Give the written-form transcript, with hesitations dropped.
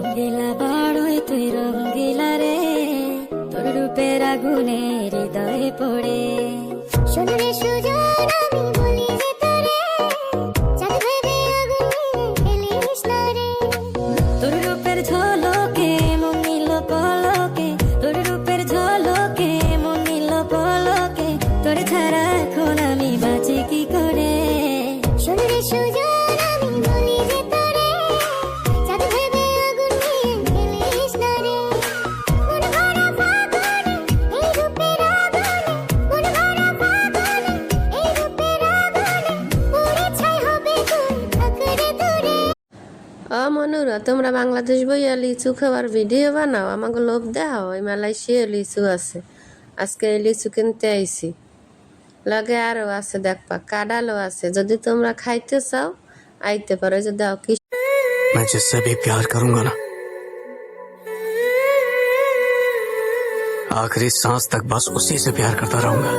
রঙ্গিলা বাড়ই তুই রঙ্গিলা রে, তোর রূপের আগুনে হৃদয়ে পড়ে। শোনো রে সুজন আমি বলি যে তোরে, চাঁদ ভেবে আগুন নিয়ে খেলিস না রে। তোর রূপের ঝলকে মন নিল পলকে, তোর রূপের ঝলকে মন নিল পলকে, তোর ছাড়া এখন আমি বাঁচি কি করে। শোনো রে সুজন আমি বলি যে তোরে, চাঁদ ভেবে আগুন নিয়ে খেলিস না রে। মন ভরা ফাগুনে এই রূপের আগুনে, মন ভরা ফাগুনে এই রূপের আগুনে, পুড়ে ছাই হবে তুই থাক রে দূরে। মনুরা, তোমরা বাংলাদেশ বইয়া লিচু খাওয়ার ভিডিও বানাও, আমাকে লোভ দাও। ওই মালয়েশিয়া লিচু আছে, আজকে এই লিচু কিনতে আইছি। লগে আরো আছে দেখবা, কাডালও আছে। যদি তোমরা খাইতে চাও আইতে পারো। যে দাও কি मैं जिससे भी प्यार करूंगा ना, आखिरी सांस तक बस उसी से प्यार करता रहूंगा।